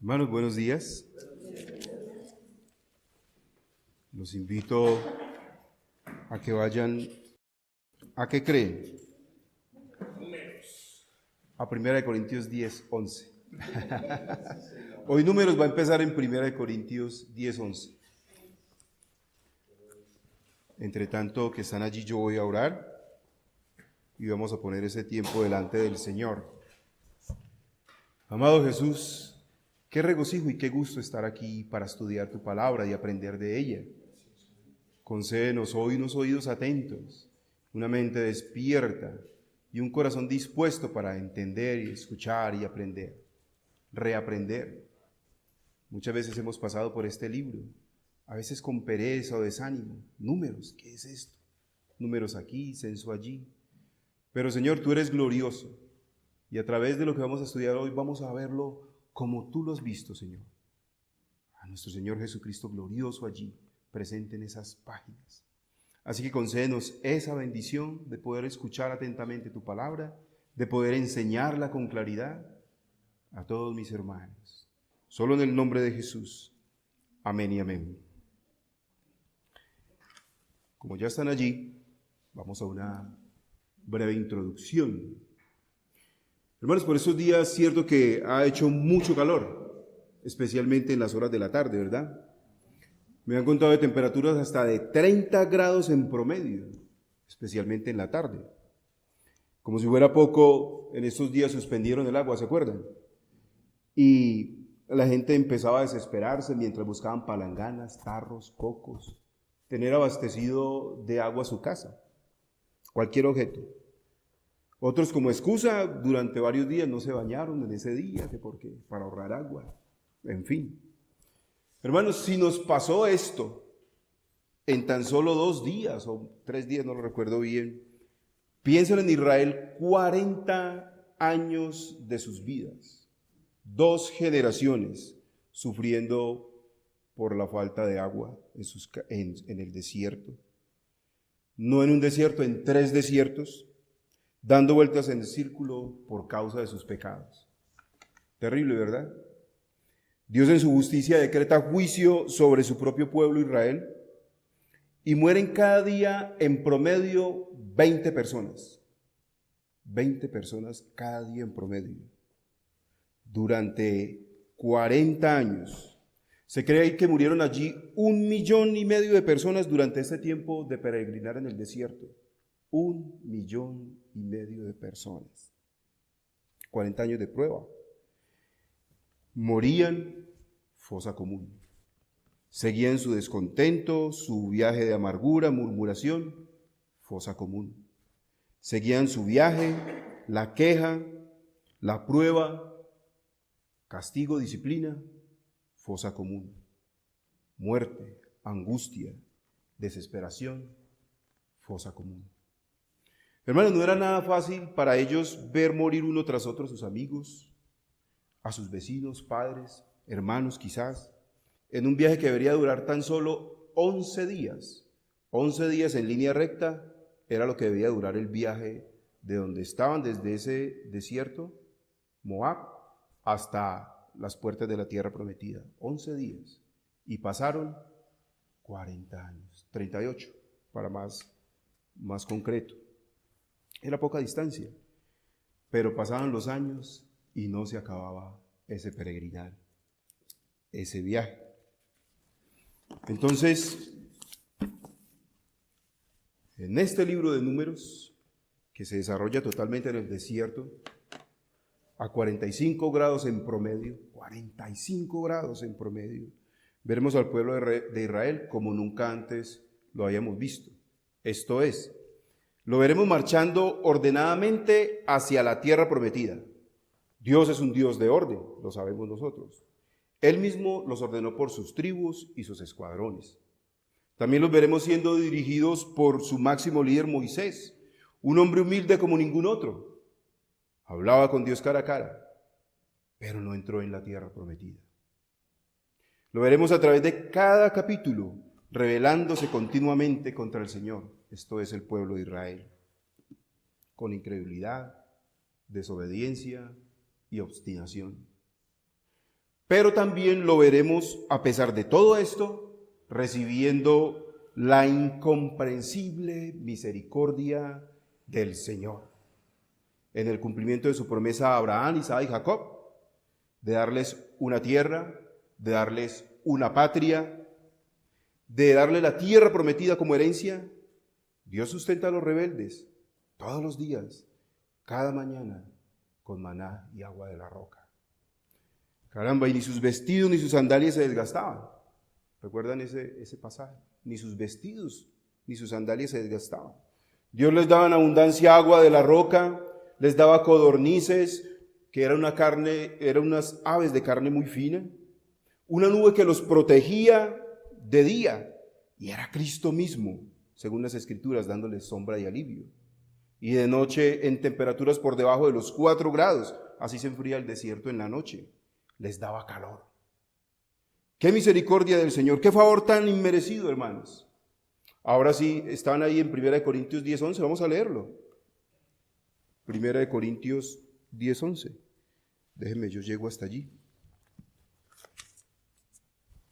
Hermanos, buenos días. Los invito a que vayan, ¿a qué creen? A 1 Corintios 10, 11. Hoy Números va a empezar en 1 Corintios 10, 11. Entre tanto que están allí, yo voy a orar y vamos a poner ese tiempo delante del Señor. Amado Jesús, qué regocijo y qué gusto estar aquí para estudiar tu palabra y aprender de ella. Concédenos hoy unos oídos atentos, una mente despierta y un corazón dispuesto para entender y escuchar y aprender, reaprender. Muchas veces hemos pasado por este libro, a veces con pereza o desánimo. Números, ¿qué es esto? Números aquí, censo allí. Pero Señor, tú eres glorioso y a través de lo que vamos a estudiar hoy vamos a verlo como tú lo has visto, Señor. A nuestro Señor Jesucristo glorioso allí, presente en esas páginas. Así que concédenos esa bendición de poder escuchar atentamente tu palabra, de poder enseñarla con claridad a todos mis hermanos. Solo en el nombre de Jesús. Amén y amén. Como ya están allí, vamos a una breve introducción. Hermanos, por estos días es cierto que ha hecho mucho calor, especialmente en las horas de la tarde, ¿verdad? Me han contado de temperaturas hasta de 30 grados en promedio, especialmente en la tarde. Como si fuera poco, en estos días suspendieron el agua, ¿se acuerdan? Y la gente empezaba a desesperarse mientras buscaban palanganas, tarros, cocos, tener abastecido de agua su casa, cualquier objeto. Otros como excusa, durante varios días no se bañaron en ese día, que porque para ahorrar agua, en fin. Hermanos, si nos pasó esto en tan solo 2 días o 3 días, no lo recuerdo bien, piensen en Israel 40 años de sus vidas, 2 generaciones sufriendo por la falta de agua en el desierto. No en un desierto, en 3 desiertos, dando vueltas en el círculo por causa de sus pecados. Terrible, ¿verdad? Dios en su justicia decreta juicio sobre su propio pueblo Israel y mueren cada día en promedio 20 personas. 20 personas cada día en promedio. Durante 40 años. Se cree que murieron allí 1,5 millones de personas durante este tiempo de peregrinar en el desierto. 1,5 millones de personas. 40 años de prueba. Morían, fosa común. Seguían su descontento, su viaje de amargura, murmuración, fosa común. Seguían su viaje, la queja, la prueba, castigo, disciplina, fosa común. Muerte, angustia, desesperación, fosa común. Hermanos, no era nada fácil para ellos ver morir uno tras otro a sus amigos, a sus vecinos, padres, hermanos quizás, en un viaje que debería durar tan solo 11 días. 11 días en línea recta era lo que debía durar el viaje de donde estaban, desde ese desierto, Moab, hasta las puertas de la tierra prometida. 11 días. Y pasaron 40 años, 38 para más concreto. Era poca distancia, pero pasaban los años y no se acababa ese peregrinar, ese viaje. Entonces, en este libro de Números, que se desarrolla totalmente en el desierto, a 45 grados en promedio, 45 grados en promedio, veremos al pueblo de Israel como nunca antes lo habíamos visto. Esto es, lo veremos marchando ordenadamente hacia la tierra prometida. Dios es un Dios de orden, lo sabemos nosotros. Él mismo los ordenó por sus tribus y sus escuadrones. También los veremos siendo dirigidos por su máximo líder Moisés, un hombre humilde como ningún otro. Hablaba con Dios cara a cara, pero no entró en la tierra prometida. Lo veremos a través de cada capítulo, rebelándose continuamente contra el Señor. Esto es el pueblo de Israel, con incredulidad, desobediencia y obstinación. pero también lo veremos, a pesar de todo esto, recibiendo la incomprensible misericordia del Señor, en el cumplimiento de su promesa a Abraham, Isaac y Jacob, de darles una tierra, de darles una patria, de darle la tierra prometida como herencia. Dios sustenta a los rebeldes todos los días, cada mañana, con maná y agua de la roca. Caramba, y ni sus vestidos ni sus sandalias se desgastaban. ¿Recuerdan ese pasaje? Ni sus vestidos ni sus sandalias se desgastaban. Dios les daba en abundancia agua de la roca, les daba codornices, que era eran unas aves de carne muy fina, una nube que los protegía de día, y era Cristo mismo, según las Escrituras, dándoles sombra y alivio. Y de noche en temperaturas por debajo de los 4 grados, así se enfría el desierto en la noche, les daba calor. ¡Qué misericordia del Señor! ¡Qué favor tan inmerecido, hermanos! Ahora sí, están ahí en 1 Corintios 10:11, vamos a leerlo. 1 Corintios 10:11. Déjenme, yo llego hasta allí.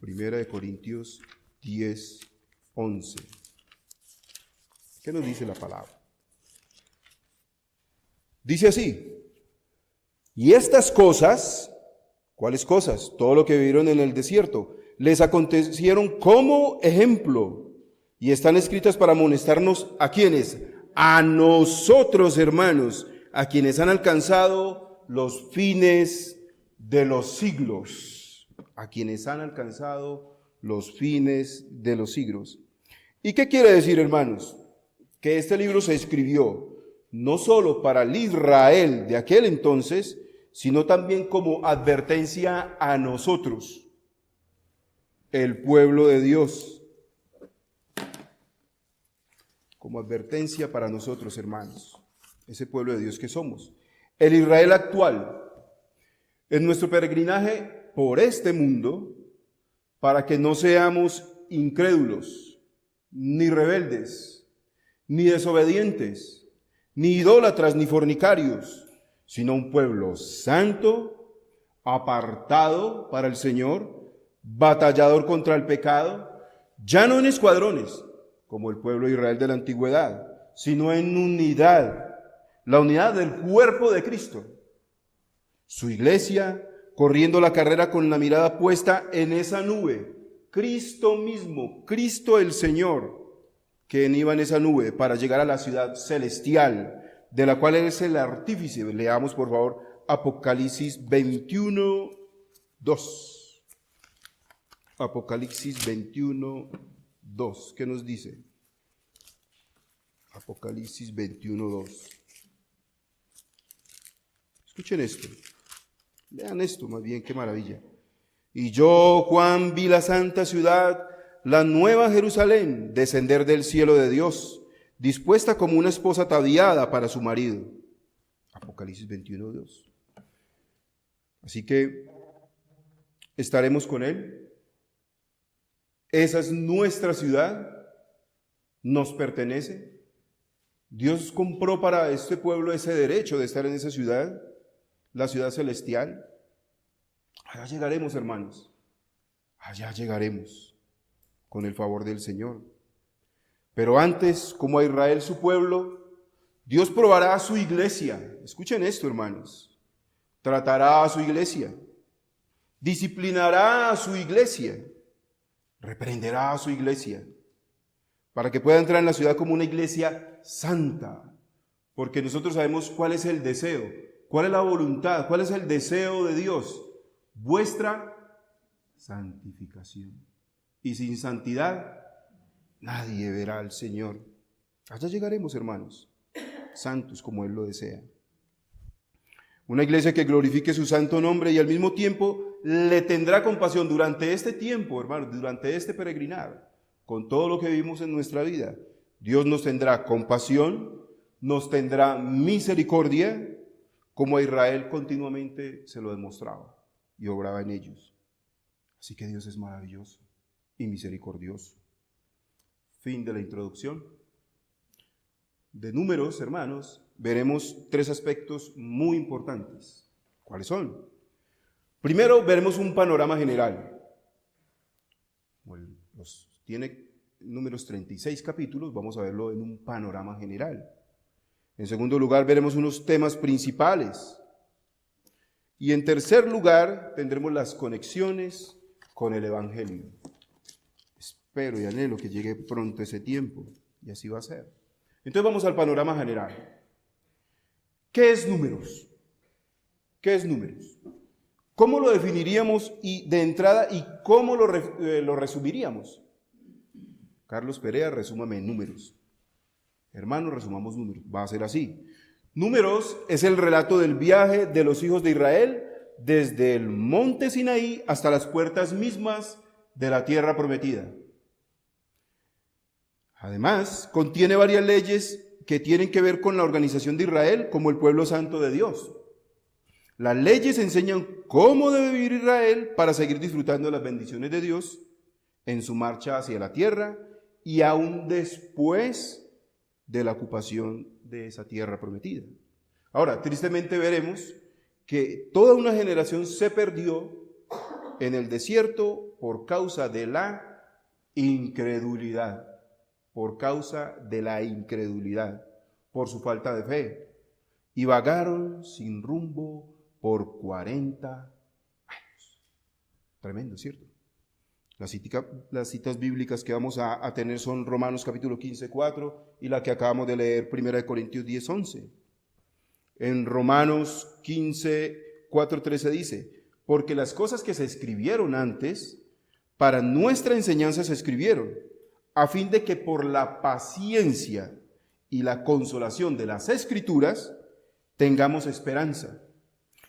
1 Corintios 10:11. ¿Qué nos dice la palabra? Dice así: y estas cosas, ¿cuáles cosas? Todo lo que vivieron en el desierto, les acontecieron como ejemplo y están escritas para amonestarnos, ¿a quiénes? A nosotros, hermanos, a quienes han alcanzado los fines de los siglos. A quienes han alcanzado los fines de los siglos. ¿Y qué quiere decir, hermanos? Que este libro se escribió no solo para el Israel de aquel entonces, sino también como advertencia a nosotros, el pueblo de Dios. Como advertencia para nosotros, hermanos, ese pueblo de Dios que somos. El Israel actual, en nuestro peregrinaje por este mundo, para que no seamos incrédulos, ni rebeldes, ni desobedientes, ni idólatras, ni fornicarios, sino un pueblo santo, apartado para el Señor, batallador contra el pecado, ya no en escuadrones, como el pueblo de Israel de la antigüedad, sino en unidad, la unidad del cuerpo de Cristo. Su iglesia, corriendo la carrera con la mirada puesta en esa nube, Cristo mismo, Cristo el Señor, que iba en esa nube para llegar a la ciudad celestial, de la cual Él es el artífice. Leamos, por favor, Apocalipsis 21, 2. Apocalipsis 21, 2. ¿Qué nos dice? Apocalipsis 21, 2. Escuchen esto. Vean esto, más bien, qué maravilla. Y yo, Juan, vi la santa ciudad, la nueva Jerusalén, descender del cielo de Dios, dispuesta como una esposa ataviada para su marido. Apocalipsis 21, 2. Así que estaremos con Él. Esa es nuestra ciudad, nos pertenece. Dios compró para este pueblo ese derecho de estar en esa ciudad, la ciudad celestial. Allá llegaremos, hermanos. Allá llegaremos con el favor del Señor. Pero antes, como a Israel su pueblo, Dios probará a su iglesia. Escuchen esto, hermanos. Tratará a su iglesia. Disciplinará a su iglesia. Reprenderá a su iglesia. Para que pueda entrar en la ciudad como una iglesia santa. Porque nosotros sabemos cuál es el deseo, cuál es la voluntad, cuál es el deseo de Dios. Vuestra santificación. Y sin santidad nadie verá al Señor. Allá llegaremos, hermanos, santos como Él lo desea. Una iglesia que glorifique su santo nombre y al mismo tiempo le tendrá compasión durante este tiempo, hermanos, durante este peregrinar, con todo lo que vivimos en nuestra vida. Dios nos tendrá compasión, nos tendrá misericordia, como a Israel continuamente se lo demostraba y obraba en ellos. Así que Dios es maravilloso y misericordioso. Fin de la introducción. De Números, hermanos, veremos 3 aspectos muy importantes. ¿Cuáles son? Primero veremos un panorama general. Tiene números 36 capítulos, vamos a verlo en un panorama general. En segundo lugar, veremos unos temas principales. Y en tercer lugar, tendremos las conexiones con el Evangelio. Espero y anhelo que llegue pronto ese tiempo, y así va a ser. Entonces vamos al panorama general. ¿Qué es números? ¿Qué es números? ¿Cómo lo definiríamos y de entrada y cómo lo resumiríamos? Carlos Perea, resúmame en números. Hermanos, resumamos números. Va a ser así. Números es el relato del viaje de los hijos de Israel desde el monte Sinaí hasta las puertas mismas de la tierra prometida. Además, contiene varias leyes que tienen que ver con la organización de Israel como el pueblo santo de Dios. Las leyes enseñan cómo debe vivir Israel para seguir disfrutando de las bendiciones de Dios en su marcha hacia la tierra y aún después de la ocupación de esa tierra prometida. Ahora, tristemente veremos que toda una generación se perdió en el desierto por causa de la incredulidad, por su falta de fe, y vagaron sin rumbo por 40 años. Tremendo, ¿cierto? Las citas bíblicas que vamos a tener son Romanos capítulo 15, 4 y la que acabamos de leer, 1 Corintios 10, 11. En Romanos 15, 4, 13 dice, porque las cosas que se escribieron antes, para nuestra enseñanza se escribieron, a fin de que por la paciencia y la consolación de las Escrituras tengamos esperanza.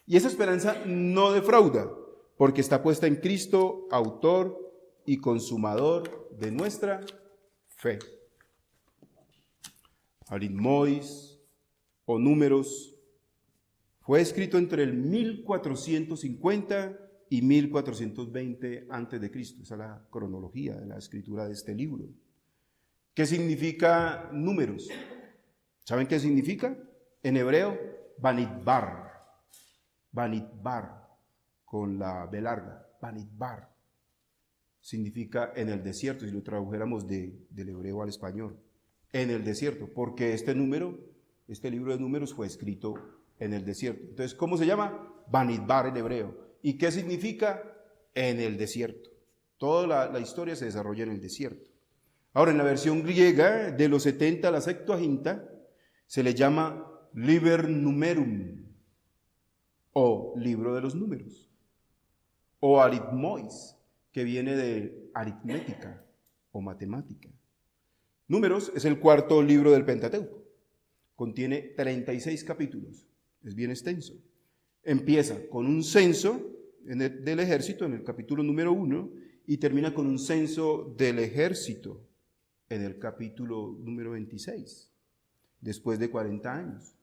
Y esa esperanza no defrauda, porque está puesta en Cristo, autor y consumador de nuestra fe. Aritmois o Números fue escrito entre el 1450 y 1420 antes de Cristo. Esa es la cronología de la escritura de este libro. ¿Qué significa números? ¿Saben qué significa? En hebreo, Banitbar. Banitbar, con la B larga. Banitbar. Significa en el desierto, si lo tradujéramos del hebreo al español. En el desierto, porque este libro de números fue escrito en el desierto. Entonces, ¿cómo se llama? Banitbar en hebreo. ¿Y qué significa? En el desierto. Toda la historia se desarrolla en el desierto. Ahora, en la versión griega, de los 70 a la Septuaginta, se le llama Liber Numerum, o libro de los números, o aritmois, que viene de aritmética o matemática. Números es el cuarto libro del Pentateuco. Contiene 36 capítulos. Es bien extenso. Empieza con un censo del ejército en el capítulo número 1 y termina con un censo del ejército en el capítulo número 26, después de 40 años.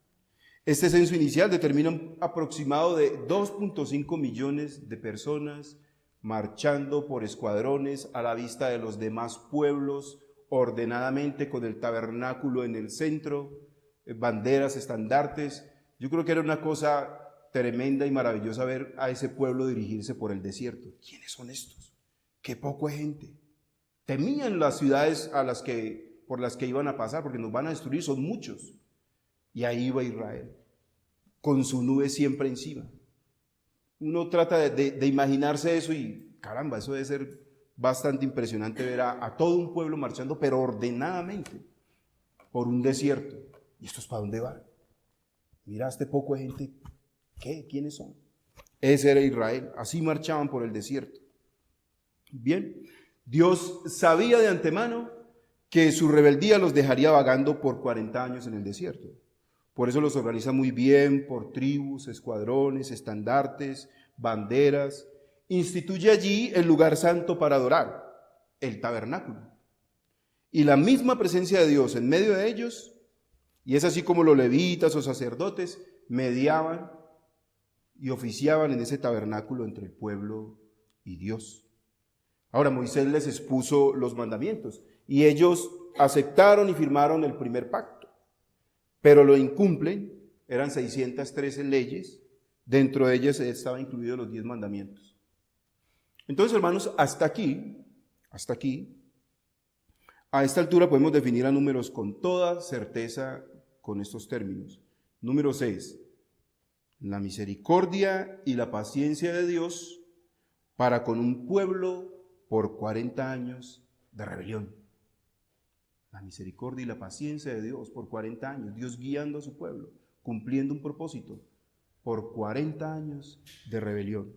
Este censo inicial determina un aproximado de 2.5 millones de personas marchando por escuadrones a la vista de los demás pueblos, ordenadamente con el tabernáculo en el centro, banderas, estandartes. Yo creo que era una cosa tremenda y maravillosa ver a ese pueblo dirigirse por el desierto. ¿Quiénes son estos? ¡Qué poco de gente! Temían las ciudades por las que iban a pasar, porque nos van a destruir, son muchos. Y ahí iba Israel, con su nube siempre encima. Uno trata de imaginarse eso y caramba, eso debe ser bastante impresionante ver a todo un pueblo marchando, pero ordenadamente, por un desierto. ¿Y estos para dónde van? Mira, este poco de gente, ¿qué? ¿Quiénes son? Ese era Israel, así marchaban por el desierto. Bien, Dios sabía de antemano que su rebeldía los dejaría vagando por 40 años en el desierto. Por eso los organiza muy bien por tribus, escuadrones, estandartes, banderas. Instituye allí el lugar santo para adorar, el tabernáculo. Y la misma presencia de Dios en medio de ellos, y es así como los levitas o sacerdotes mediaban y oficiaban en ese tabernáculo entre el pueblo y Dios. Ahora Moisés les expuso los mandamientos y ellos aceptaron y firmaron el primer pacto, pero lo incumplen. Eran 613 leyes Dentro de ellas estaban incluidos los 10 mandamientos. Entonces, hermanos, hasta aquí, a esta altura podemos definir a Números con toda certeza con estos términos. Número 6, la misericordia y la paciencia de Dios para con un pueblo por 40 años de rebelión. La misericordia y la paciencia de Dios por 40 años, Dios guiando a su pueblo, cumpliendo un propósito por 40 años de rebelión.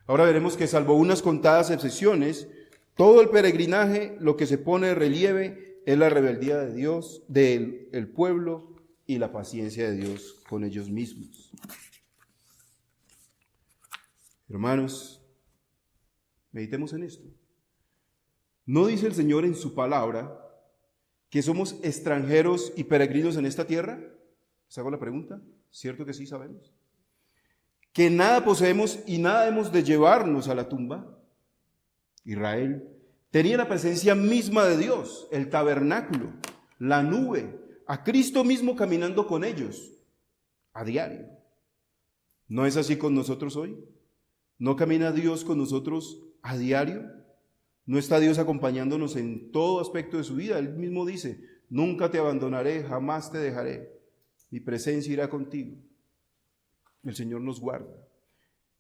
Ahora veremos que salvo unas contadas excepciones, todo el peregrinaje lo que se pone de relieve es la rebeldía de Dios, del pueblo y la paciencia de Dios con ellos mismos. Hermanos, meditemos en esto. ¿No dice el Señor en su palabra que somos extranjeros y peregrinos en esta tierra? ¿Les hago la pregunta? ¿Cierto que sí sabemos? ¿Que nada poseemos y nada hemos de llevarnos a la tumba? Israel tenía la presencia misma de Dios, el tabernáculo, la nube, a Cristo mismo caminando con ellos a diario. ¿No es así con nosotros hoy? ¿No camina Dios con nosotros a diario? ¿No está Dios acompañándonos en todo aspecto de su vida? Él mismo dice, nunca te abandonaré, jamás te dejaré. Mi presencia irá contigo. El Señor nos guarda.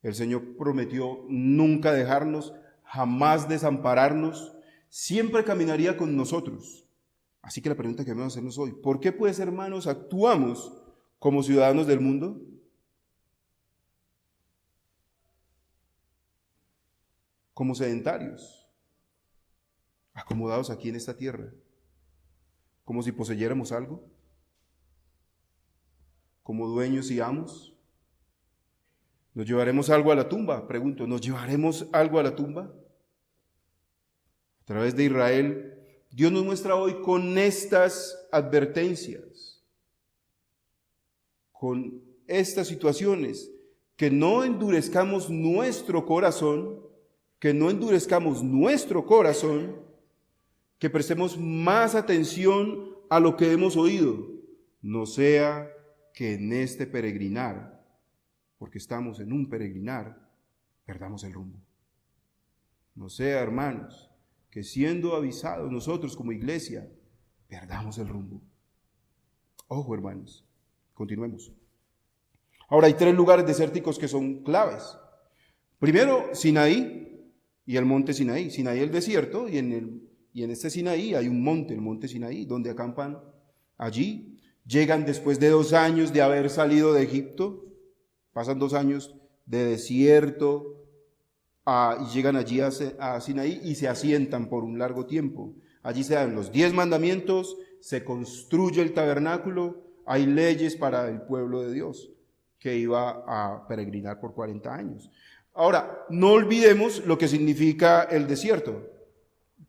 El Señor prometió nunca dejarnos, jamás desampararnos. Siempre caminaría con nosotros. Así que la pregunta que vamos a hacernos hoy, ¿por qué pues, hermanos, actuamos como ciudadanos del mundo? Como sedentarios, acomodados aquí en esta tierra, como si poseyéramos algo, como dueños y amos. ¿Nos llevaremos algo a la tumba? Pregunto, ¿nos llevaremos algo a la tumba? A través de Israel, Dios nos muestra hoy con estas advertencias, con estas situaciones, que no endurezcamos nuestro corazón, que prestemos más atención a lo que hemos oído, no sea que en este peregrinar, porque estamos en un peregrinar, perdamos el rumbo. No sea, hermanos, que siendo avisados nosotros como iglesia, perdamos el rumbo. Ojo, hermanos, continuemos. Ahora hay 3 lugares desérticos que son claves. Primero, Sinaí y el monte Sinaí. Sinaí el desierto y en este Sinaí hay un monte, el monte Sinaí, donde acampan allí. Llegan después de 2 años de haber salido de Egipto, pasan 2 años de desierto y llegan allí a Sinaí y se asientan por un largo tiempo. Allí se dan los 10 mandamientos, se construye el tabernáculo, hay leyes para el pueblo de Dios que iba a peregrinar por 40 años. Ahora, no olvidemos lo que significa el desierto.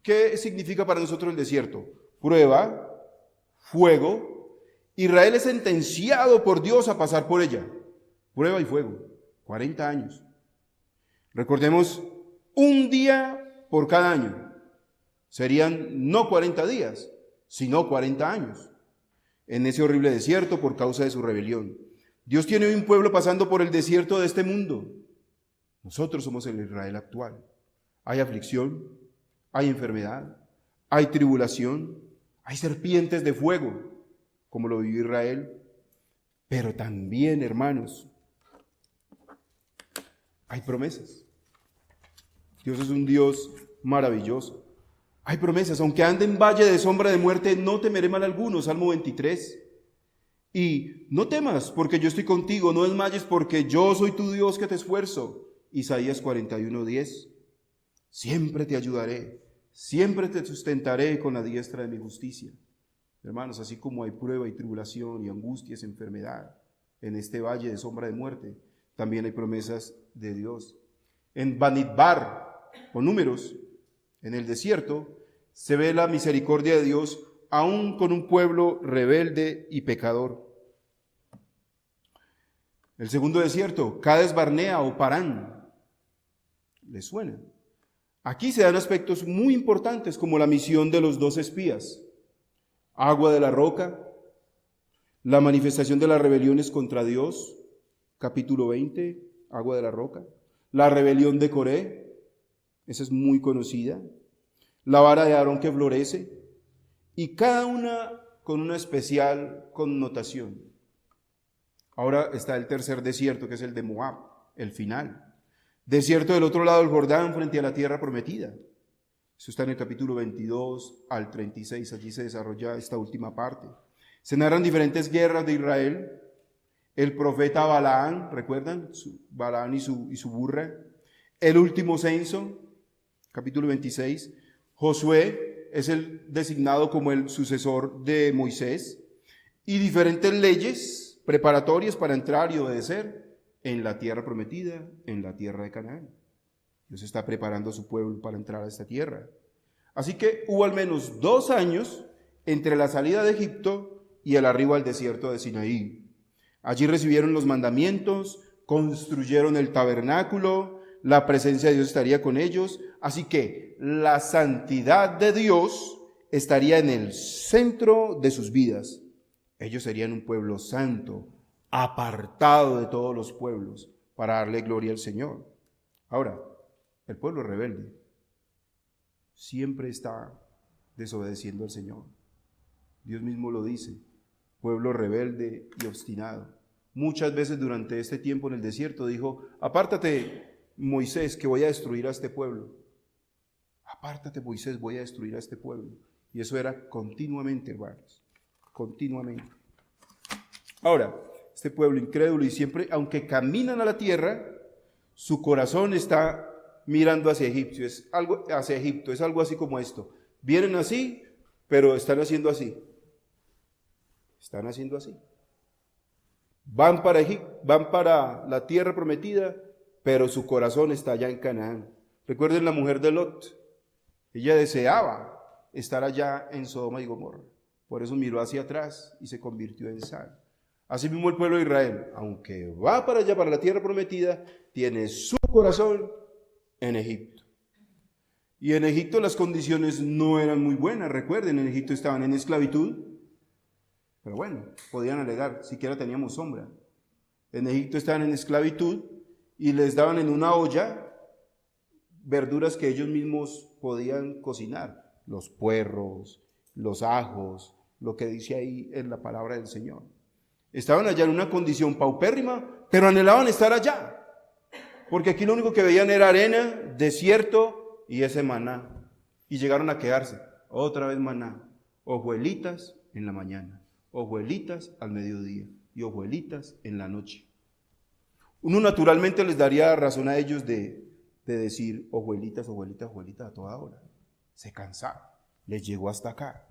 ¿Qué significa para nosotros el desierto? Prueba, fuego. Israel es sentenciado por Dios a pasar por ella. Prueba y fuego, 40 años. Recordemos, un día por cada año. Serían no 40 días, sino 40 años. En ese horrible desierto por causa de su rebelión. Dios tiene un pueblo pasando por el desierto de este mundo. Nosotros somos el Israel actual. Hay aflicción, hay enfermedad, hay tribulación, hay serpientes de fuego, como lo vivió Israel. Pero también, hermanos, hay promesas. Dios es un Dios maravilloso. Hay promesas. Aunque ande en valle de sombra de muerte, no temeré mal alguno. Salmo 23. Y no temas, porque yo estoy contigo. No desmayes, porque yo soy tu Dios que te esfuerzo. Isaías 41:10. Siempre te ayudaré. Siempre te sustentaré con la diestra de mi justicia. Hermanos, así como hay prueba y tribulación y angustias, enfermedad en este valle de sombra de muerte, también hay promesas de Dios. En Bamidbar, o Números, en el desierto, se ve la misericordia de Dios aún con un pueblo rebelde y pecador. El segundo desierto, Cades Barnea o Parán, ¿les suena? Aquí se dan aspectos muy importantes como la misión de los 2 espías, agua de la roca, la manifestación de las rebeliones contra Dios, capítulo 20, agua de la roca. La rebelión de Coré, esa es muy conocida. La vara de Aarón que florece, y cada una con una especial connotación. Ahora está el tercer desierto, que es el de Moab, el final. Desierto del otro lado del Jordán, frente a la tierra prometida. Eso está en el capítulo 22 al 36, allí se desarrolla esta última parte. Se narran diferentes guerras de Israel. El profeta Balaán, ¿recuerdan? Balaán y su burra. El último censo, capítulo 26. Josué es el designado como el sucesor de Moisés. Y diferentes leyes preparatorias para entrar y obedecer en la tierra prometida, en la tierra de Canaán. Dios está preparando a su pueblo para entrar a esta tierra. Así que hubo al menos 2 años entre la salida de Egipto y el arribo al desierto de Sinaí. Allí recibieron los mandamientos, construyeron el tabernáculo, la presencia de Dios estaría con ellos. Así que la santidad de Dios estaría en el centro de sus vidas. Ellos serían un pueblo santo, apartado de todos los pueblos, para darle gloria al Señor. Ahora, el pueblo rebelde siempre está desobedeciendo al Señor. Dios mismo lo dice, pueblo rebelde y obstinado. Muchas veces durante este tiempo en el desierto dijo, apártate Moisés, que voy a destruir a este pueblo. Apártate Moisés, voy a destruir a este pueblo. Y eso era continuamente, hermanos, continuamente. Ahora, este pueblo incrédulo y siempre, aunque caminan a la tierra, su corazón está mirando hacia Egipto. Es algo así como esto. Vienen así, pero están haciendo así. Están haciendo así. Van para Egipto, van para la tierra prometida, pero su corazón está allá en Canaán. Recuerden la mujer de Lot. Ella deseaba estar allá en Sodoma y Gomorra. Por eso miró hacia atrás y se convirtió en sal. Así mismo el pueblo de Israel, aunque va para allá, para la tierra prometida, tiene su corazón en Egipto. Y en Egipto las condiciones no eran muy buenas. Recuerden, en Egipto estaban en esclavitud. Pero bueno, podían alegar, siquiera teníamos sombra. En Egipto estaban en esclavitud y les daban en una olla verduras que ellos mismos podían cocinar. Los puerros, los ajos, lo que dice ahí en la palabra del Señor. Estaban allá en una condición paupérrima, pero anhelaban estar allá. Porque aquí lo único que veían era arena, desierto y ese maná. Y llegaron a quedarse. Otra vez maná. Hojuelitas en la mañana. Hojuelitas al mediodía y hojuelitas en la noche. Uno naturalmente les daría razón a ellos de decir hojuelitas, hojuelitas, hojuelitas a toda hora. Se cansaron, les llegó hasta acá.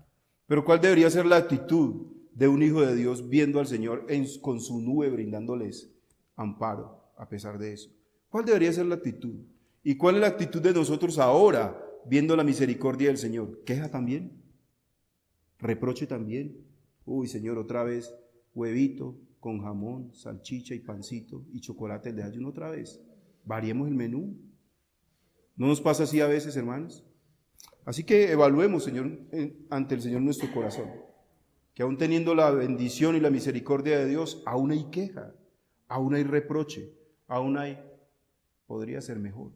Pero ¿cuál debería ser la actitud de un hijo de Dios viendo al Señor con su nube brindándoles amparo a pesar de eso? ¿Cuál debería ser la actitud? ¿Y cuál es la actitud de nosotros ahora viendo la misericordia del Señor? ¿Queja también? ¿Reproche también? Uy, Señor, otra vez huevito con jamón, salchicha y pancito y chocolate de ayuno otra vez. Variemos el menú. ¿No nos pasa así a veces, hermanos? Así que evaluemos, Señor, ante el Señor nuestro corazón. Que aún teniendo la bendición y la misericordia de Dios, aún hay queja, aún hay reproche, aún hay, podría ser mejor,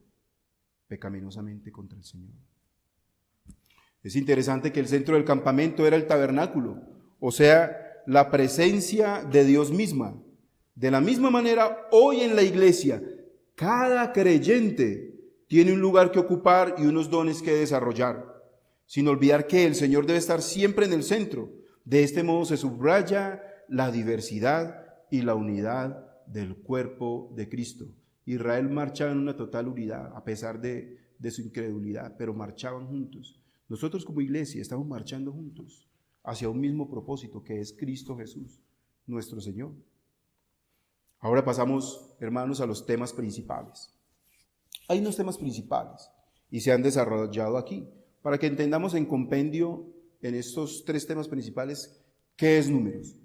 pecaminosamente contra el Señor. Es interesante que el centro del campamento era el tabernáculo, o sea, la presencia de Dios misma. De la misma manera, hoy en la iglesia, cada creyente tiene un lugar que ocupar y unos dones que desarrollar, sin olvidar que el Señor debe estar siempre en el centro. De este modo se subraya la diversidad y la unidad del cuerpo de Cristo. Israel marchaba en una total unidad, a pesar de su incredulidad, pero marchaban juntos. Nosotros como iglesia estamos marchando juntos hacia un mismo propósito, que es Cristo Jesús, nuestro Señor. Ahora pasamos, hermanos, a los temas principales. Hay unos temas principales y se han desarrollado aquí, para que entendamos en compendio en estos 3 temas principales qué es números.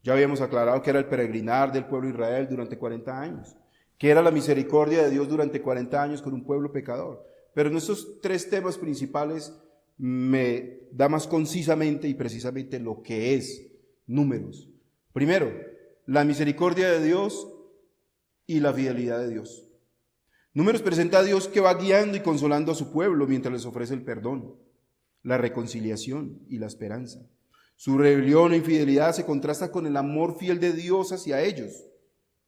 Ya habíamos aclarado que era el peregrinar del pueblo de Israel durante 40 años, que era la misericordia de Dios durante 40 años con un pueblo pecador. Pero en estos 3 temas principales me da más concisamente y precisamente lo que es números. Primero, la misericordia de Dios y la fidelidad de Dios. Números presenta a Dios que va guiando y consolando a su pueblo mientras les ofrece el perdón, la reconciliación y la esperanza. Su rebelión e infidelidad se contrasta con el amor fiel de Dios hacia ellos.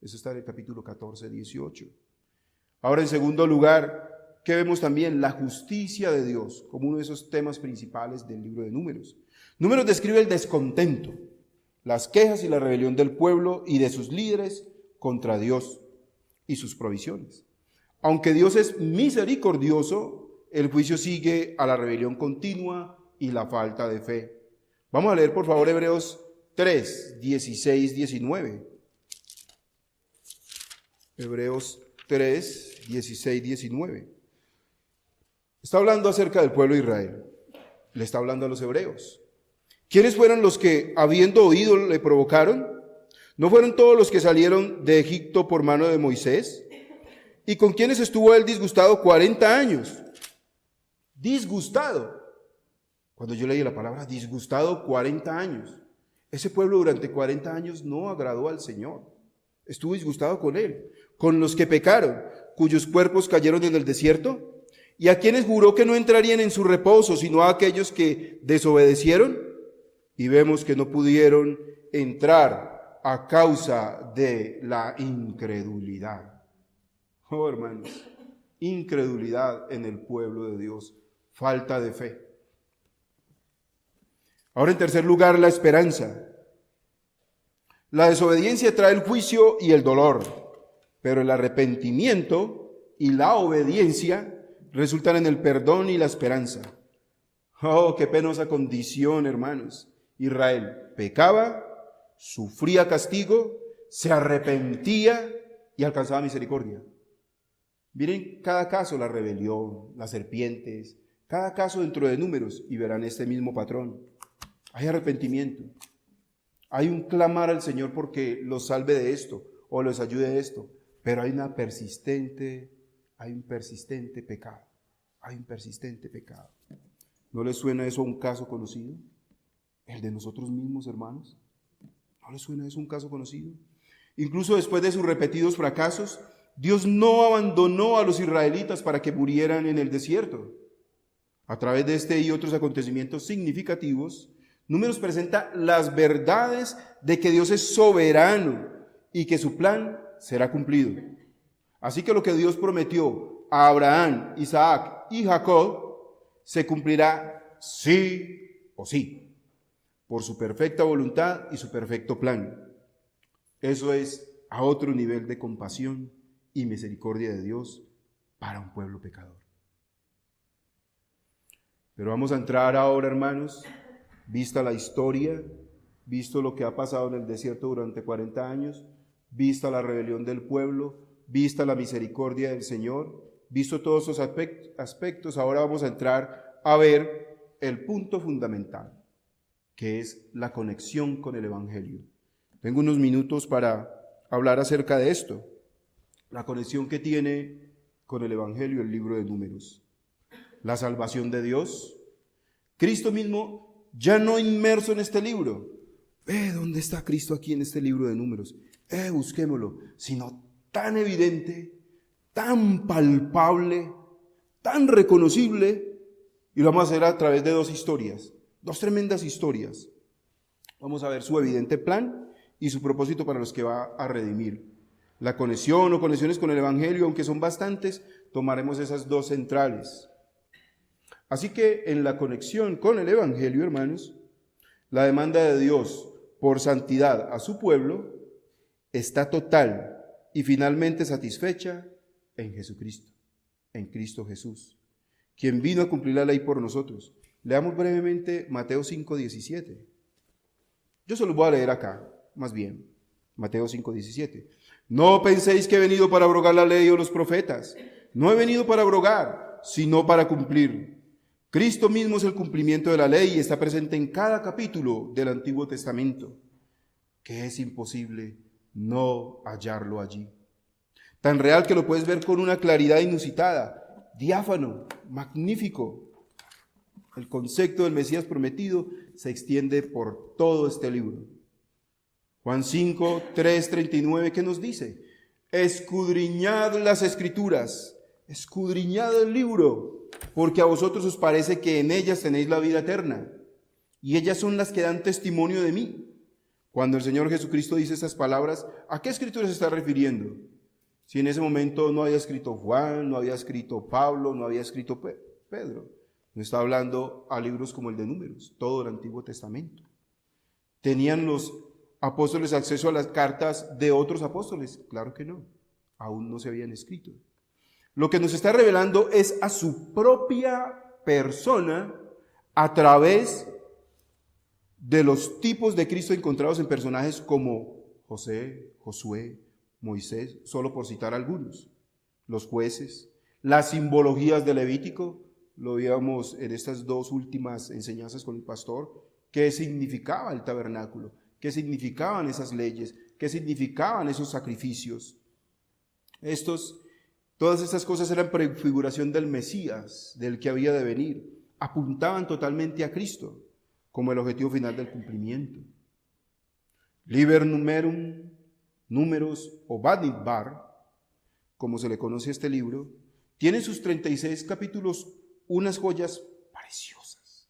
Eso está en el capítulo 14, 18. Ahora, en segundo lugar, ¿qué vemos también? La justicia de Dios, como uno de esos temas principales del libro de Números. Números describe el descontento, las quejas y la rebelión del pueblo y de sus líderes contra Dios y sus provisiones. Aunque Dios es misericordioso, el juicio sigue a la rebelión continua y la falta de fe. Vamos a leer, por favor, Hebreos 3, 16, 19. Hebreos 3, 16, 19. Está hablando acerca del pueblo de Israel. Le está hablando a los hebreos. ¿Quiénes fueron los que, habiendo oído, le provocaron? ¿No fueron todos los que salieron de Egipto por mano de Moisés? ¿Y con quiénes estuvo él disgustado 40 años? Disgustado. Cuando yo leí la palabra disgustado, 40 años. Ese pueblo durante 40 años no agradó al Señor. Estuvo disgustado con él, con los que pecaron, cuyos cuerpos cayeron en el desierto, y a quienes juró que no entrarían en su reposo, sino a aquellos que desobedecieron, y vemos que no pudieron entrar a causa de la incredulidad. Oh, hermanos, incredulidad en el pueblo de Dios, falta de fe. Ahora, en tercer lugar, la esperanza. La desobediencia trae el juicio y el dolor, pero el arrepentimiento y la obediencia resultan en el perdón y la esperanza. Oh, qué penosa condición, hermanos. Israel pecaba, sufría castigo, se arrepentía y alcanzaba misericordia. Miren cada caso, la rebelión, las serpientes, cada caso dentro de Números, y verán este mismo patrón. Hay arrepentimiento, hay un clamar al Señor porque los salve de esto o los ayude de esto, pero hay un persistente pecado, ¿No les suena eso a un caso conocido? ¿El de nosotros mismos, hermanos? ¿No les suena eso a un caso conocido? Incluso después de sus repetidos fracasos, Dios no abandonó a los israelitas para que murieran en el desierto. A través de este y otros acontecimientos significativos, Números presenta las verdades de que Dios es soberano y que su plan será cumplido. Así que lo que Dios prometió a Abraham, Isaac y Jacob se cumplirá sí o sí, por su perfecta voluntad y su perfecto plan. Eso es a otro nivel de compasión y misericordia de Dios para un pueblo pecador. Pero vamos a entrar ahora, hermanos, vista la historia, visto lo que ha pasado en el desierto durante 40 años, vista la rebelión del pueblo, vista la misericordia del Señor, visto todos esos aspectos, ahora vamos a entrar a ver el punto fundamental, que es la conexión con el Evangelio. Tengo unos minutos para hablar acerca de esto, la conexión que tiene con el Evangelio el libro de Números. La salvación de Dios, Cristo mismo ya no inmerso en este libro. ¿Dónde está Cristo aquí en este libro de Números? Busquémoslo, sino tan evidente, tan palpable, tan reconocible, y lo vamos a hacer a través de dos historias, dos tremendas historias. Vamos a ver su evidente plan y su propósito para los que va a redimir. La conexión o conexiones con el Evangelio, aunque son bastantes, tomaremos esas dos centrales. Así que en la conexión con el Evangelio, hermanos, la demanda de Dios por santidad a su pueblo está total y finalmente satisfecha en Jesucristo, en Cristo Jesús, quien vino a cumplir la ley por nosotros. Leamos brevemente Mateo 5:17. Yo se los voy a leer acá, más bien, Mateo 5:17. No penséis que he venido para abrogar la ley o los profetas. No he venido para abrogar, sino para cumplir. Cristo mismo es el cumplimiento de la ley y está presente en cada capítulo del Antiguo Testamento, que es imposible no hallarlo allí. Tan real que lo puedes ver con una claridad inusitada, diáfano, magnífico. El concepto del Mesías prometido se extiende por todo este libro. Juan 5, 3, 39, ¿qué nos dice? escudriñad las Escrituras, escudriñad el libro, porque a vosotros os parece que en ellas tenéis la vida eterna, y ellas son las que dan testimonio de mí. Cuando el Señor Jesucristo dice estas palabras, ¿a qué Escrituras se está refiriendo? Si en ese momento no había escrito Juan, no había escrito Pablo, no había escrito Pedro. No está hablando a libros como el de Números, todo el Antiguo Testamento. ¿Tenían los apóstoles acceso a las cartas de otros apóstoles? Claro que no, aún no se habían escrito. Lo que nos está revelando es a su propia persona a través de los tipos de Cristo encontrados en personajes como José, Josué, Moisés, solo por citar algunos, los jueces, las simbologías de Levítico, lo veíamos en estas dos últimas enseñanzas con el pastor, qué significaba el tabernáculo, qué significaban esas leyes, qué significaban esos sacrificios. Todas estas cosas eran prefiguración del Mesías, del que había de venir, apuntaban totalmente a Cristo como el objetivo final del cumplimiento. Liber Numerum, Números o Bamidbar, como se le conoce a este libro, tiene en sus 36 capítulos unas joyas preciosas,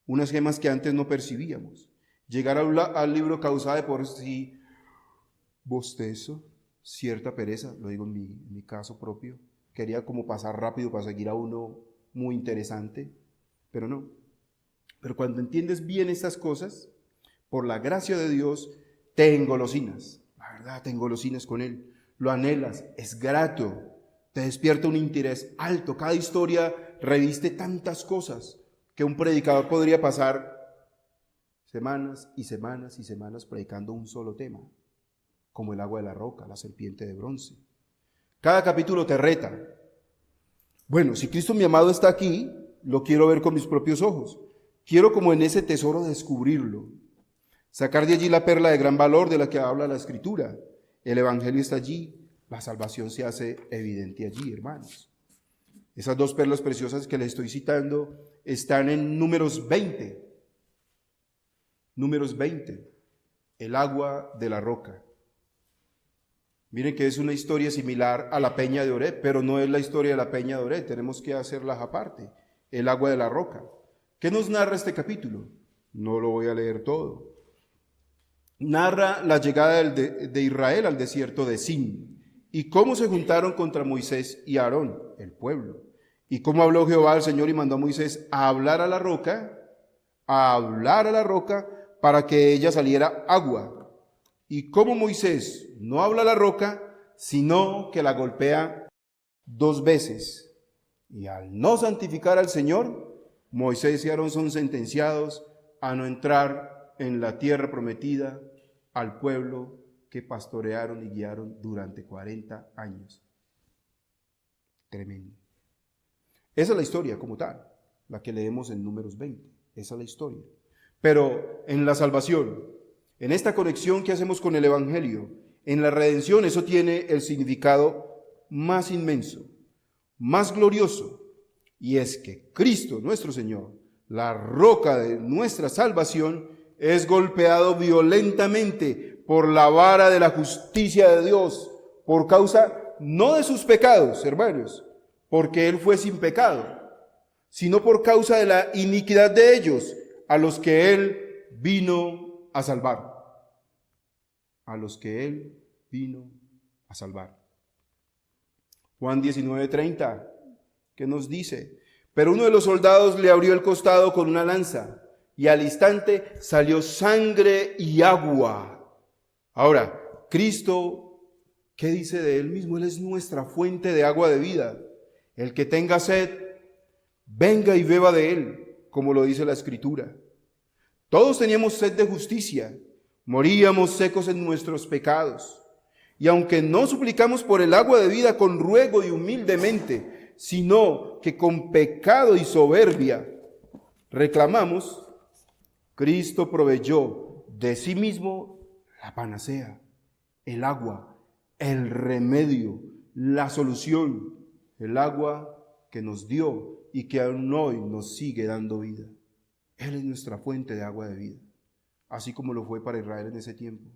unas gemas que antes no percibíamos. Llegar al libro causaba de por sí bostezo, cierta pereza, lo digo en mi caso propio, quería como pasar rápido para seguir a uno muy interesante, pero no. Pero cuando entiendes bien estas cosas, por la gracia de Dios, te engolosinas, la verdad, te engolosinas con Él, lo anhelas, es grato, te despierta un interés alto. Cada historia reviste tantas cosas que un predicador podría pasar semanas y semanas y semanas predicando un solo tema, como el agua de la roca, la serpiente de bronce. Cada capítulo te reta. Bueno, si Cristo mi amado está aquí, lo quiero ver con mis propios ojos. Quiero como en ese tesoro descubrirlo. Sacar de allí la perla de gran valor de la que habla la Escritura. El Evangelio está allí, la salvación se hace evidente allí, hermanos. Esas dos perlas preciosas que les estoy citando están en Números 20. Números 20, el agua de la roca. Miren que es una historia similar a la peña de Oreb, pero no es la historia de la peña de Oreb, tenemos que hacerlas aparte. El agua de la roca. ¿Qué nos narra este capítulo? No lo voy a leer todo. Narra la llegada de Israel al desierto de Sin y cómo se juntaron contra Moisés y Aarón, el pueblo, y cómo habló Jehová al Señor y mandó a Moisés a hablar a la roca para que ella saliera agua. Y cómo Moisés no habla a la roca, sino que la golpea 2 veces. Y al no santificar al Señor, Moisés y Aarón son sentenciados a no entrar en la tierra prometida al pueblo que pastorearon y guiaron durante 40 años. Tremendo. Esa es la historia como tal, la que leemos en Números 20. Esa es la historia. Pero en la salvación, en esta conexión que hacemos con el Evangelio, en la redención, eso tiene el significado más inmenso, más glorioso, y es que Cristo, nuestro Señor, la roca de nuestra salvación, es golpeado violentamente por la vara de la justicia de Dios, por causa no de sus pecados, hermanos, porque Él fue sin pecado, sino por causa de la iniquidad de ellos, a los que Él vino a salvar. A los que Él vino a salvar. Juan 19:30, ¿qué nos dice? Pero uno de los soldados le abrió el costado con una lanza, y al instante salió sangre y agua. Ahora, Cristo, ¿qué dice de Él mismo? Él es nuestra fuente de agua de vida. El que tenga sed, venga y beba de Él, como lo dice la Escritura. Todos teníamos sed de justicia, moríamos secos en nuestros pecados. Y aunque no suplicamos por el agua de vida con ruego y humildemente, sino que con pecado y soberbia reclamamos, Cristo proveyó de sí mismo la panacea, el agua, el remedio, la solución, el agua que nos dio y que aún hoy nos sigue dando vida. Él es nuestra fuente de agua de vida, así como lo fue para Israel en ese tiempo,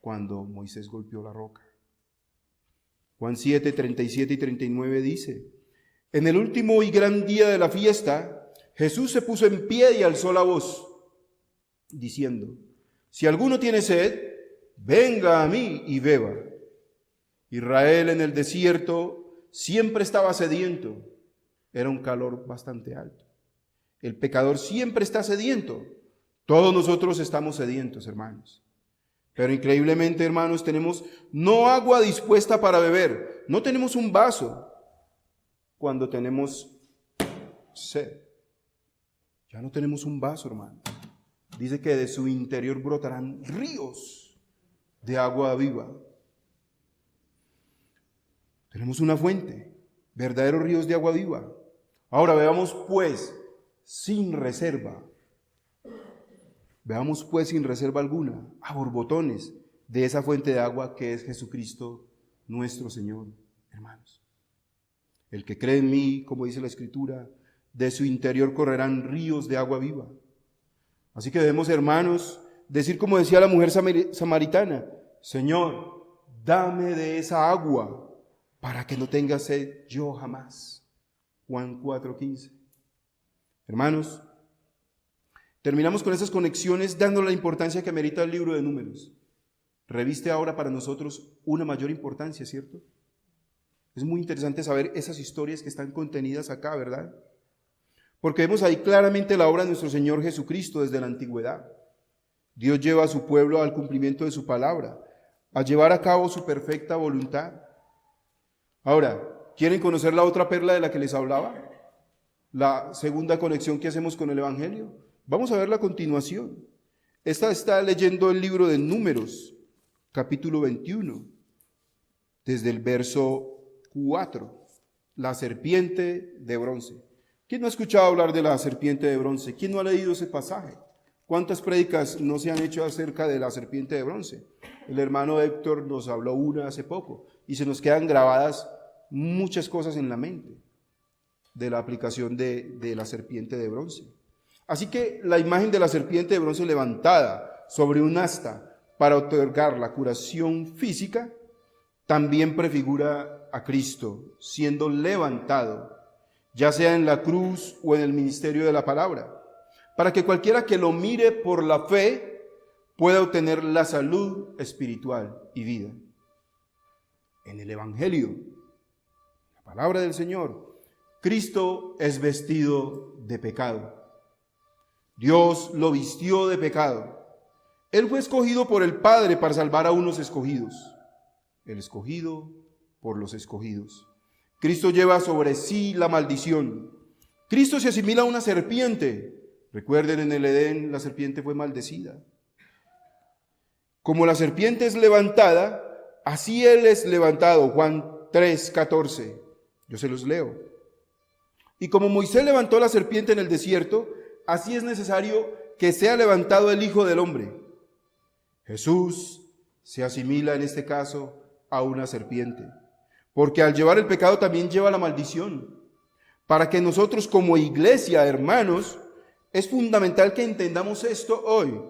cuando Moisés golpeó la roca. Juan 7, 37 y 39 dice: en el último y gran día de la fiesta, Jesús se puso en pie y alzó la voz, diciendo: si alguno tiene sed, venga a mí y beba. Israel en el desierto siempre estaba sediento. Era un calor bastante alto. El pecador siempre está sediento. Todos nosotros estamos sedientos, hermanos. Pero increíblemente, hermanos, tenemos no agua dispuesta para beber. No tenemos un vaso cuando tenemos sed. Ya no tenemos un vaso, hermano. Dice que de su interior brotarán ríos de agua viva. Tenemos una fuente, verdaderos ríos de agua viva. Ahora veamos pues sin reserva. Veamos pues sin reserva alguna, a borbotones de esa fuente de agua que es Jesucristo nuestro Señor, hermanos. El que cree en mí, como dice la Escritura, de su interior correrán ríos de agua viva. Así que debemos, hermanos, decir como decía la mujer samaritana: Señor, dame de esa agua para que no tenga sed yo jamás. Juan 4:15. Hermanos, terminamos con esas conexiones dándole la importancia que merita el libro de Números. Reviste ahora para nosotros una mayor importancia, ¿cierto? Es muy interesante saber esas historias que están contenidas acá, ¿verdad? Porque vemos ahí claramente la obra de nuestro Señor Jesucristo desde la antigüedad. Dios lleva a su pueblo al cumplimiento de su palabra, a llevar a cabo su perfecta voluntad. Ahora, ¿quieren conocer la otra perla de la que les hablaba? La segunda conexión que hacemos con el Evangelio. Vamos a verla a continuación. Esta está leyendo el libro de Números, capítulo 21, desde el verso 4, la serpiente de bronce. ¿Quién no ha escuchado hablar de la serpiente de bronce? ¿Quién no ha leído ese pasaje? ¿Cuántas prédicas no se han hecho acerca de la serpiente de bronce? El hermano Héctor nos habló una hace poco y se nos quedan grabadas muchas cosas en la mente de la aplicación de la serpiente de bronce. Así que la imagen de la serpiente de bronce levantada sobre un asta para otorgar la curación física también prefigura a Cristo siendo levantado, ya sea en la cruz o en el ministerio de la palabra, para que cualquiera que lo mire por la fe pueda obtener la salud espiritual y vida. En el Evangelio, la palabra del Señor, Cristo es vestido de pecado. Dios lo vistió de pecado. Él fue escogido por el Padre para salvar a unos escogidos. El escogido por los escogidos. Cristo lleva sobre sí la maldición. Cristo se asimila a una serpiente. Recuerden, en el Edén la serpiente fue maldecida. Como la serpiente es levantada, así Él es levantado. Juan 3:14. Yo se los leo. Y como Moisés levantó la serpiente en el desierto, así es necesario que sea levantado el Hijo del Hombre. Jesús se asimila en este caso a una serpiente, porque al llevar el pecado también lleva la maldición. Para que nosotros como iglesia, hermanos, es fundamental que entendamos esto hoy,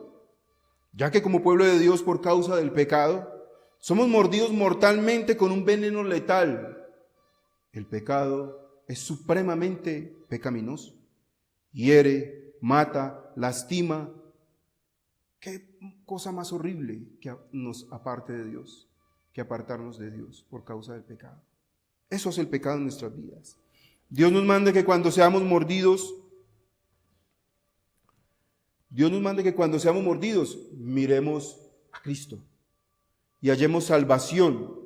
ya que como pueblo de Dios, por causa del pecado, somos mordidos mortalmente con un veneno letal. El pecado es supremamente pecaminoso. Hiere, mata, lastima. Qué cosa más horrible que nos aparte de Dios, que apartarnos de Dios por causa del pecado. Eso es el pecado en nuestras vidas. Dios nos manda que cuando seamos mordidos, miremos a Cristo y hallemos salvación.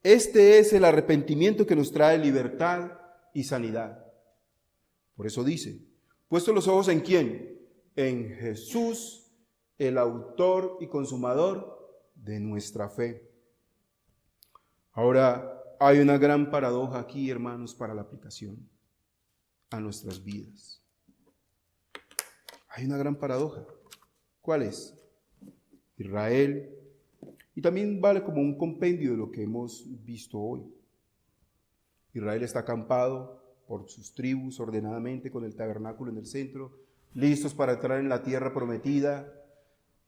Este es el arrepentimiento que nos trae libertad y sanidad. Por eso dice: puesto los ojos ¿en quién? En Jesús, el autor y consumador de nuestra fe. Ahora, hay una gran paradoja aquí, hermanos, para la aplicación a nuestras vidas. Hay una gran paradoja. ¿Cuál es? Israel, y también vale como un compendio de lo que hemos visto hoy. Israel está acampado por sus tribus ordenadamente con el tabernáculo en el centro, listos para entrar en la tierra prometida.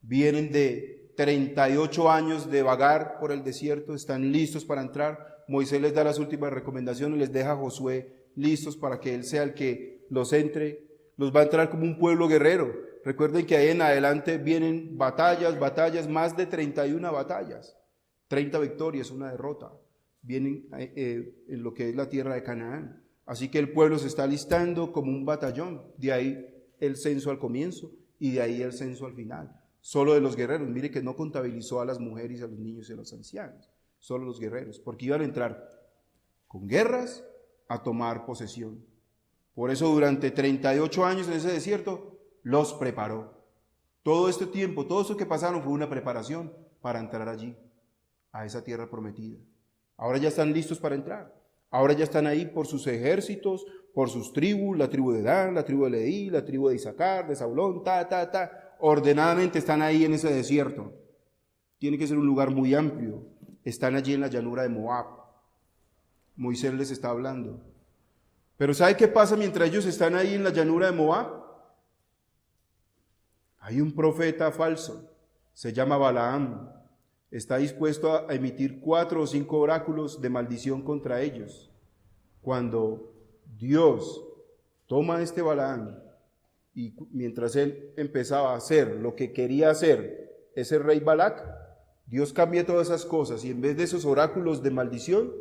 Vienen de 38 años de vagar por el desierto, están listos para entrar, Moisés les da las últimas recomendaciones, les deja a Josué listos para que él sea el que los entre, los va a entrar como un pueblo guerrero. Recuerden que ahí en adelante vienen batallas, más de 31 batallas, 30 victorias, una derrota, vienen en lo que es la tierra de Canaán. Así que el pueblo se está listando como un batallón, de ahí el censo al comienzo y de ahí el censo al final. Solo de los guerreros, mire que no contabilizó a las mujeres, a los niños y a los ancianos, solo los guerreros, porque iban a entrar con guerras a tomar posesión. Por eso durante 38 años en ese desierto los preparó. Todo este tiempo, todo eso que pasaron fue una preparación para entrar allí, a esa tierra prometida. Ahora ya están listos para entrar. Ahora ya están ahí por sus ejércitos, por sus tribus, la tribu de Dan, la tribu de Leví, la tribu de Isaacar, de Zabulón, ordenadamente están ahí en ese desierto. Tiene que ser un lugar muy amplio. Están allí en la llanura de Moab. Moisés les está hablando. Pero ¿sabe qué pasa mientras ellos están ahí en la llanura de Moab? Hay un profeta falso, se llama Balaam. Está dispuesto a emitir 4 o 5 oráculos de maldición contra ellos. Cuando Dios toma a este Balaam y mientras él empezaba a hacer lo que quería hacer ese rey Balac, Dios cambia todas esas cosas y en vez de esos oráculos de maldición,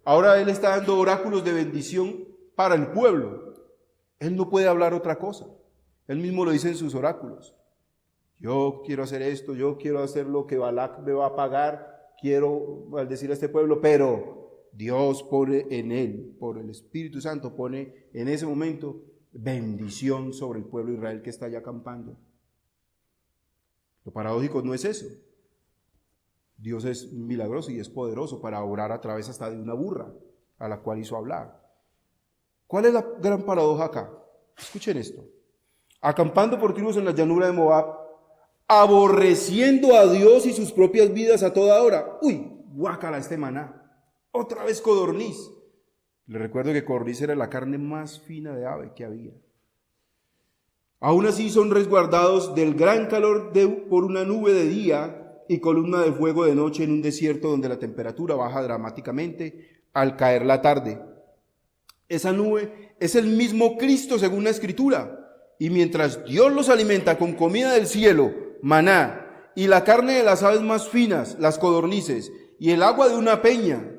ahora él está dando oráculos de bendición para el pueblo. Él no puede hablar otra cosa. Él mismo lo dice en sus oráculos. Yo quiero hacer esto, yo quiero hacer lo que Balac me va a pagar, quiero maldecir a este pueblo, pero Dios pone en él, por el Espíritu Santo, pone en ese momento bendición sobre el pueblo de Israel que está allá acampando. Lo paradójico no es eso. Dios es milagroso y es poderoso para obrar a través hasta de una burra a la cual hizo hablar. ¿Cuál es la gran paradoja acá? Escuchen esto. Acampando por tribus en la llanura de Moab, aborreciendo a Dios y sus propias vidas a toda hora. Uy, guácala este maná. Otra vez codorniz. Les recuerdo que codorniz era la carne más fina de ave que había. Aún así son resguardados del gran calor por una nube de día y columna de fuego de noche en un desierto donde la temperatura baja dramáticamente al caer la tarde. Esa nube es el mismo Cristo según la Escritura. Y mientras Dios los alimenta con comida del cielo, maná, y la carne de las aves más finas, las codornices, y el agua de una peña,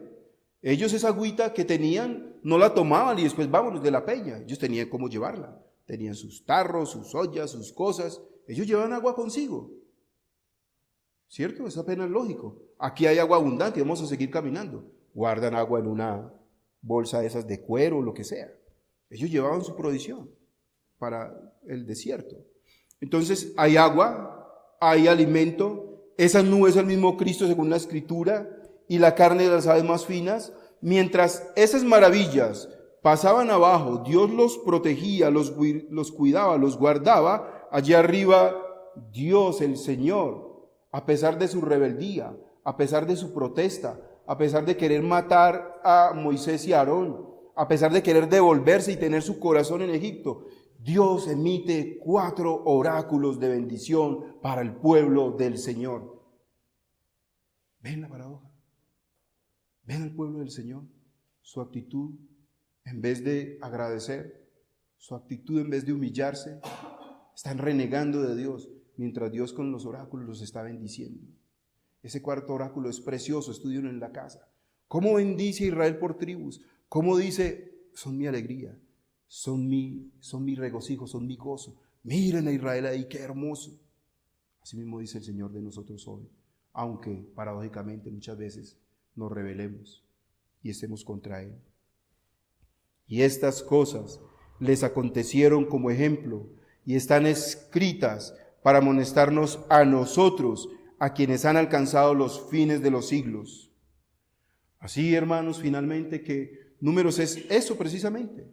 ellos esa agüita que tenían no la tomaban y después vámonos de la peña. Ellos tenían cómo llevarla. Tenían sus tarros, sus ollas, sus cosas. Ellos llevaban agua consigo. ¿Cierto? Es apenas lógico. Aquí hay agua abundante, vamos a seguir caminando. Guardan agua en una bolsa de esas de cuero o lo que sea. Ellos llevaban su provisión para el desierto. Entonces hay agua, hay alimento, esa nube es el mismo Cristo según la Escritura, y la carne de las aves más finas. Mientras esas maravillas pasaban abajo, Dios los protegía, los cuidaba, los guardaba. Allá arriba, Dios, el Señor, a pesar de su rebeldía, a pesar de su protesta, a pesar de querer matar a Moisés y a Aarón, a pesar de querer devolverse y tener su corazón en Egipto, Dios emite 4 oráculos de bendición para el pueblo del Señor. ¿Ven la paradoja? ¿Ven al pueblo del Señor? Su actitud, en vez de agradecer, su actitud en vez de humillarse, están renegando de Dios, mientras Dios con los oráculos los está bendiciendo. Ese 4º oráculo es precioso, estúdienlo en la casa. ¿Cómo bendice a Israel por tribus? ¿Cómo dice, son mi alegría? Son mi regocijo, son mi gozo. Miren a Israel ahí, qué hermoso. Así mismo dice el Señor de nosotros hoy, aunque paradójicamente muchas veces nos rebelemos y estemos contra Él. Y estas cosas les acontecieron como ejemplo y están escritas para amonestarnos a nosotros, a quienes han alcanzado los fines de los siglos. Así, hermanos, finalmente que Números es eso precisamente.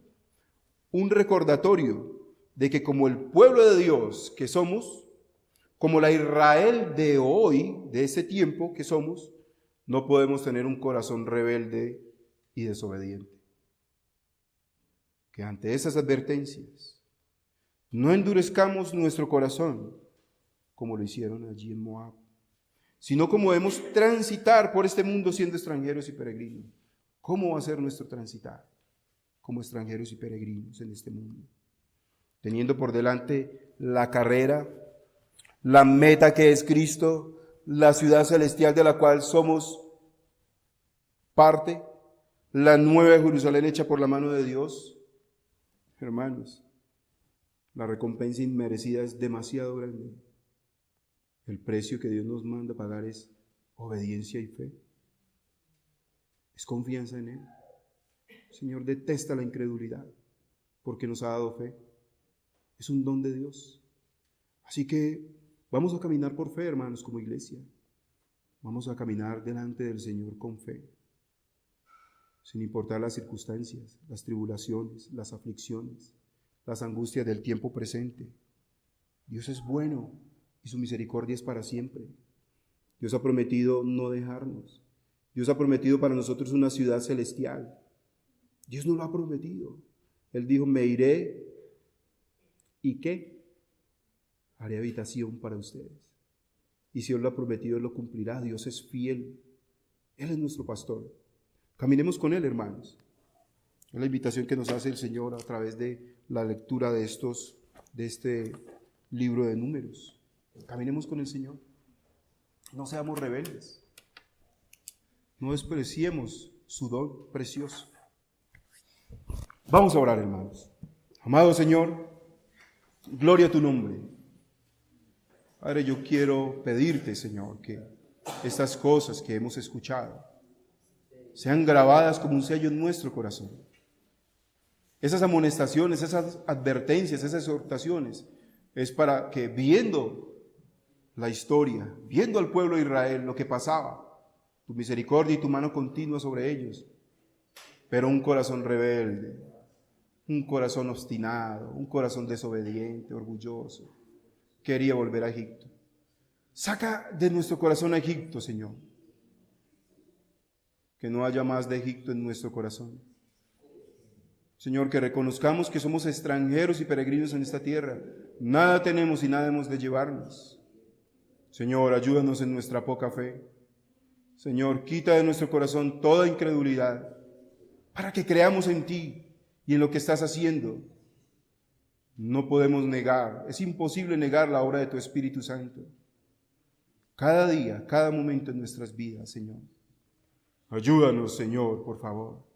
Un recordatorio de que como el pueblo de Dios que somos, como la Israel de hoy, de ese tiempo que somos, no podemos tener un corazón rebelde y desobediente. Que ante esas advertencias no endurezcamos nuestro corazón como lo hicieron allí en Moab, sino como debemos transitar por este mundo siendo extranjeros y peregrinos. ¿Cómo va a ser nuestro transitar como extranjeros y peregrinos en este mundo? Teniendo por delante la carrera, la meta que es Cristo, la ciudad celestial de la cual somos parte, la nueva Jerusalén hecha por la mano de Dios. Hermanos, la recompensa inmerecida es demasiado grande. El precio que Dios nos manda pagar es obediencia y fe. Es confianza en Él. El Señor detesta la incredulidad porque nos ha dado fe. Es un don de Dios. Así que vamos a caminar por fe, hermanos, como iglesia. Vamos a caminar delante del Señor con fe, sin importar las circunstancias, las tribulaciones, las aflicciones, las angustias del tiempo presente. Dios es bueno y su misericordia es para siempre. Dios ha prometido no dejarnos. Dios ha prometido para nosotros una ciudad celestial. Dios nos lo ha prometido. Él dijo, me iré y ¿qué? Haré habitación para ustedes. Y si Dios lo ha prometido, Él lo cumplirá. Dios es fiel. Él es nuestro pastor. Caminemos con Él, hermanos. Es la invitación que nos hace el Señor a través de la lectura de este libro de Números. Caminemos con el Señor. No seamos rebeldes. No despreciemos su don precioso. Vamos a orar, hermanos. Amado Señor, gloria a tu nombre. Padre, yo quiero pedirte, Señor, que estas cosas que hemos escuchado sean grabadas como un sello en nuestro corazón. Esas amonestaciones, esas advertencias, esas exhortaciones, es para que viendo la historia, viendo al pueblo de Israel, lo que pasaba, tu misericordia y tu mano continua sobre ellos, pero un corazón rebelde, un corazón obstinado, un corazón desobediente, orgulloso, quería volver a Egipto. Saca de nuestro corazón a Egipto, Señor. Que no haya más de Egipto en nuestro corazón. Señor, que reconozcamos que somos extranjeros y peregrinos en esta tierra. Nada tenemos y nada hemos de llevarnos. Señor, ayúdanos en nuestra poca fe. Señor, quita de nuestro corazón toda incredulidad para que creamos en ti y en lo que estás haciendo. No podemos negar, es imposible negar la obra de tu Espíritu Santo. Cada día, cada momento en nuestras vidas, Señor. Ayúdanos, Señor, por favor.